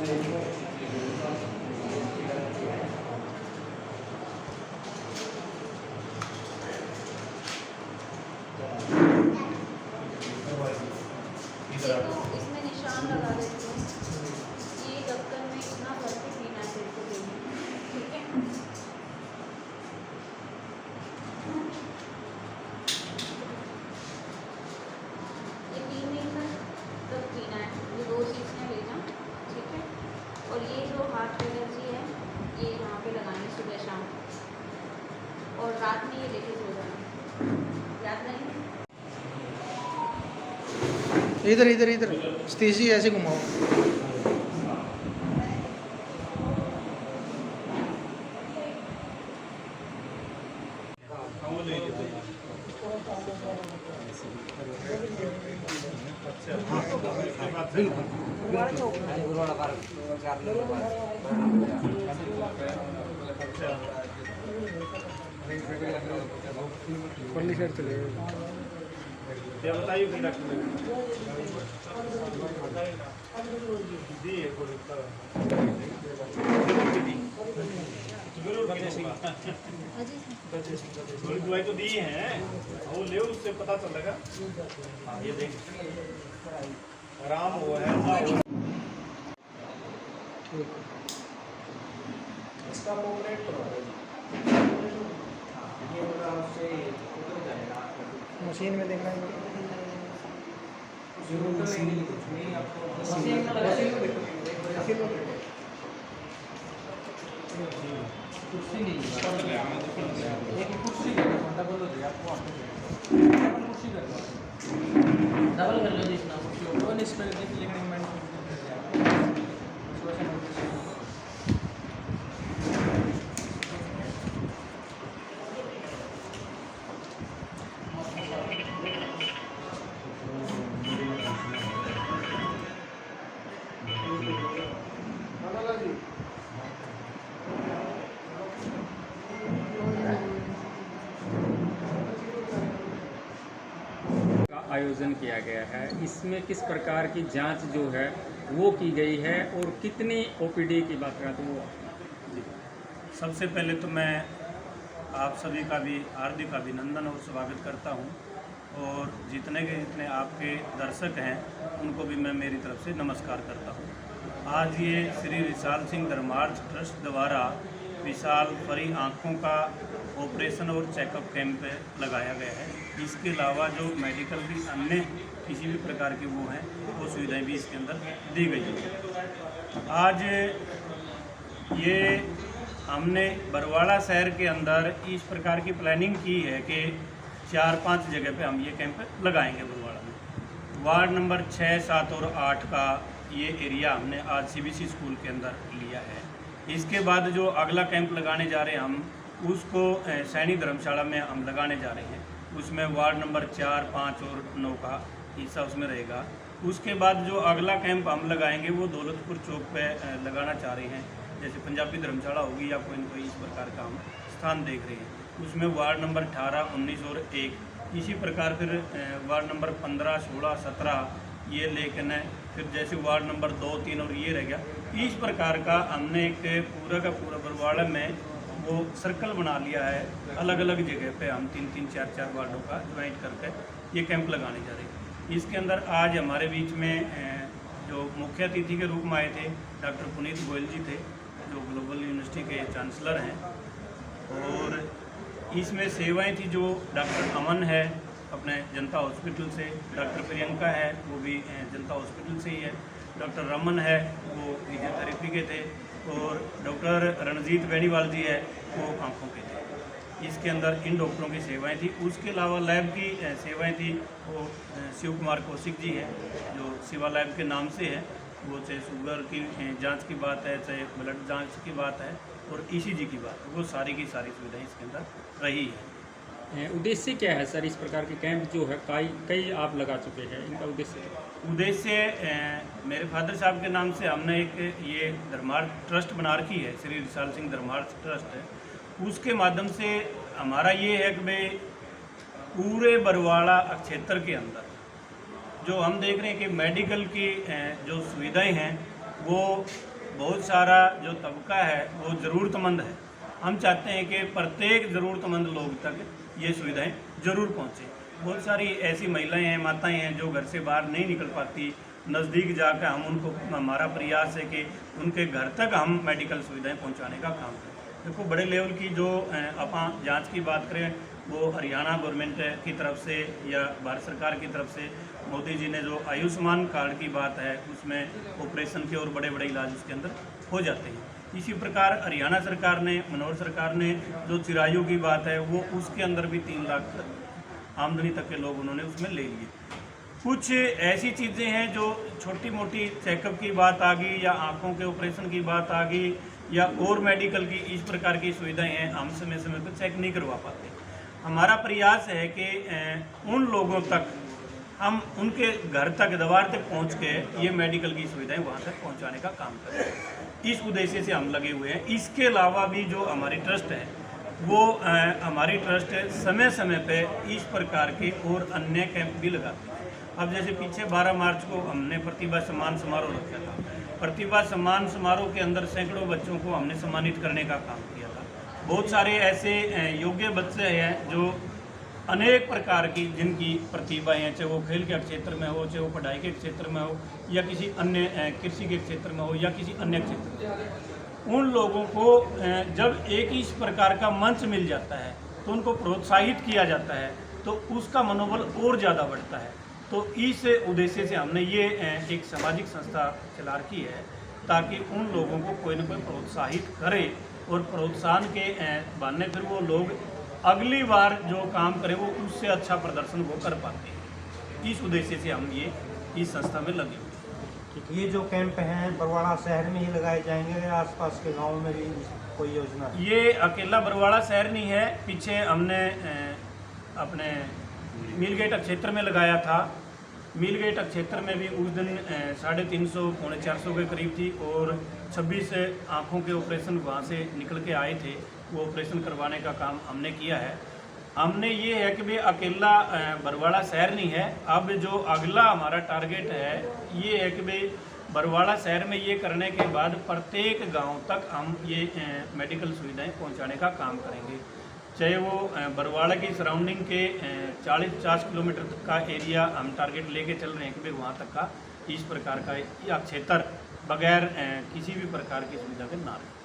इसमें निशान लगा देती हूँ। ये ढक्कन में इतना भर के पीना है तेरे को डेली, ठीक है। ये 3 दिन तक पीना है, ये 2 शीशियाँ लेना, ठीक है। और ये जो हार्ट एलर्जी है ये यहाँ पे लगानी सुबह शाम, और रात में ये लेके सो जाना, याद नहीं। इधर इधर इधर स्टेज जी ऐसे घुमाओ। पल्ली साइड चले बताइए डॉक्टर थोड़ी दवाई तो दी है, वो ले उससे पता चलेगा। हाँ ये देख आराम हुआ है ना इसका पोर्ट्रेट मशीन में देखना है। डबल कर लो इस पर आयोजन किया गया है, इसमें किस प्रकार की जांच जो है वो की गई है और कितनी ओपीडी की बात करें तो वो। सबसे पहले तो मैं आप सभी का भी हार्दिक अभिनंदन और स्वागत करता हूं, और जितने आपके दर्शक हैं उनको भी मैं मेरी तरफ से नमस्कार करता हूं। आज ये श्री विशाल सिंह धर्मार्थ ट्रस्ट द्वारा विशाल फरी आँखों का ऑपरेशन और चेकअप कैंप लगाया गया है। इसके अलावा जो मेडिकल की अन्य किसी भी प्रकार की वो हैं वो सुविधाएं भी इसके अंदर दी गई है। आज ये हमने बरवाड़ा शहर के अंदर इस प्रकार की प्लानिंग की है कि 4-5 जगह पे हम ये कैंप लगाएंगे बरवाड़ा में। वार्ड नंबर 6, 7 और 8 का ये एरिया हमने आज सीबीसी स्कूल के अंदर लिया है। इसके बाद जो अगला कैंप लगाने जा रहे हैं हम उसको सैनी धर्मशाला में हम लगाने जा रहे हैं। उसमें वार्ड नंबर 4, 5 और 9 का हिस्सा उसमें रहेगा। उसके बाद जो अगला कैंप हम लगाएंगे वो दौलतपुर चौक पे लगाना चाह रहे हैं, जैसे पंजाबी धर्मशाला होगी या कोई न कोई इस प्रकार का हम स्थान देख रहे हैं। उसमें वार्ड नंबर 18, 19 और 1 इसी प्रकार फिर वार्ड नंबर 15, 16, 17 ये लेकिन है। फिर जैसे वार्ड नंबर 2, 3 और ये रह गया। इस प्रकार का हमने एक पूरा का पूरा बरवाड़ा में वो सर्कल बना लिया है। अलग अलग जगह पे हम 3-3, 4-4 वार्डों का ज्वाइंट करके ये कैंप लगाने जा रहे हैं। इसके अंदर आज हमारे बीच में जो मुख्य अतिथि के रूप में आए थे डॉक्टर पुनीत गोयल जी थे, जो ग्लोबल यूनिवर्सिटी के चांसलर हैं। और इसमें सेवाएं थी जो डॉक्टर अमन है अपने जनता हॉस्पिटल से, डॉक्टर प्रियंका है वो भी जनता हॉस्पिटल से ही है, डॉक्टर रमन है वो फिजियोथेरेपी के थे, और डॉक्टर रणजीत बेनीवाल जी है वो आँखों के थे। इसके अंदर इन डॉक्टरों की सेवाएं थी। उसके अलावा लैब की सेवाएं थी वो शिव कुमार कौशिक जी है जो शिवा लैब के नाम से है। वो चाहे शुगर की जांच की बात है, चाहे ब्लड जांच की बात है और ईसीजी की बात है, वो सारी की सारी सुविधाएं इसके अंदर रही है। उद्देश्य क्या है सर? इस प्रकार के कैंप जो है कई आप लगा चुके हैं, इनका उद्देश्य मेरे फादर साहब के नाम से हमने एक ये धर्मार्थ ट्रस्ट बना रखी है, श्री विशाल सिंह धर्मार्थ ट्रस्ट है। उसके माध्यम से हमारा ये है कि भाई पूरे बरवाड़ा क्षेत्र के अंदर जो हम देख रहे हैं कि मेडिकल की जो सुविधाएं हैं वो बहुत सारा जो तबका है वो ज़रूरतमंद है। हम चाहते हैं कि प्रत्येक ज़रूरतमंद लोग तक ये सुविधाएं ज़रूर पहुँचें। बहुत सारी ऐसी महिलाएं हैं, माताएं हैं जो घर से बाहर नहीं निकल पाती, नज़दीक जाकर हम उनको, हमारा प्रयास है कि उनके घर तक हम मेडिकल सुविधाएं पहुंचाने का काम करें। देखो, बड़े लेवल की जो अपन जांच की बात करें वो हरियाणा गवर्नमेंट की तरफ से या भारत सरकार की तरफ से मोदी जी ने जो आयुष्मान कार्ड की बात है उसमें ऑपरेशन के और बड़े बड़े इलाज उसके अंदर हो जाते हैं। इसी प्रकार हरियाणा सरकार ने, मनोहर सरकार ने जो चिरायु की बात है वो उसके अंदर भी 3 लाख आमदनी तक के लोग उन्होंने उसमें ले लिए। कुछ ऐसी चीज़ें हैं जो छोटी मोटी चेकअप की बात आ गई या आँखों के ऑपरेशन की बात आ गई या और मेडिकल की, इस प्रकार की सुविधाएं हैं, हम समय समय पर चेक नहीं करवा पाते। हमारा प्रयास है कि उन लोगों तक हम उनके घर तक, द्वार तक पहुंच के ये मेडिकल की सुविधाएं वहां तक पहुंचाने का काम करें। इस उद्देश्य से हम लगे हुए हैं। इसके अलावा भी जो हमारी ट्रस्ट है वो हमारी ट्रस्ट समय समय पे इस प्रकार के और अन्य कैंप भी लगाती है। अब जैसे पीछे 12 मार्च को हमने प्रतिभा सम्मान समारोह रखा था। प्रतिभा सम्मान समारोह के अंदर सैकड़ों बच्चों को हमने सम्मानित करने का काम किया था। बहुत सारे ऐसे योग्य बच्चे हैं जो अनेक प्रकार की, जिनकी प्रतिभा है, चाहे वो खेल के क्षेत्र में हो, चाहे वो पढ़ाई के क्षेत्र में हो, या किसी अन्य कृषि के क्षेत्र में हो, या किसी अन्य क्षेत्र में। उन लोगों को जब एक इस प्रकार का मंच मिल जाता है तो उनको प्रोत्साहित किया जाता है तो उसका मनोबल और ज़्यादा बढ़ता है। तो इस उद्देश्य से हमने ये एक सामाजिक संस्था चला रखी है ताकि उन लोगों को कोई न कोई प्रोत्साहित करे और प्रोत्साहन के बहाने फिर वो लोग अगली बार जो काम करें वो उससे अच्छा प्रदर्शन वो कर पाते हैं। इस उद्देश्य से हम ये इस संस्था में लगे हुए हैं। ये जो कैंप हैं बरवाड़ा शहर में ही लगाए जाएंगे या आसपास के गाँव में भी कोई योजना है? ये अकेला बरवाड़ा शहर नहीं है, पीछे हमने अपने मीलगेट क्षेत्र में लगाया था। मीलगेट क्षेत्र में भी उस दिन 350 पौने 400 के करीब थी और 26 आँखों के ऑपरेशन वहाँ से निकल के आए थे। वो ऑपरेशन करवाने का काम हमने किया है। हमने ये है कि भाई अकेला बरवाड़ा शहर नहीं है। अब जो अगला हमारा टारगेट है ये है कि भाई बरवाड़ा शहर में ये करने के बाद प्रत्येक गांव तक हम ये मेडिकल सुविधाएं पहुंचाने का काम करेंगे। चाहे वो बरवाड़ा की सराउंडिंग के 40-50 किलोमीटर तक का एरिया हम टारगेट लेके चल रहे हैं कि भाई वहाँ तक का इस प्रकार का या क्षेत्र बगैर किसी भी प्रकार की सुविधा के ना रहे।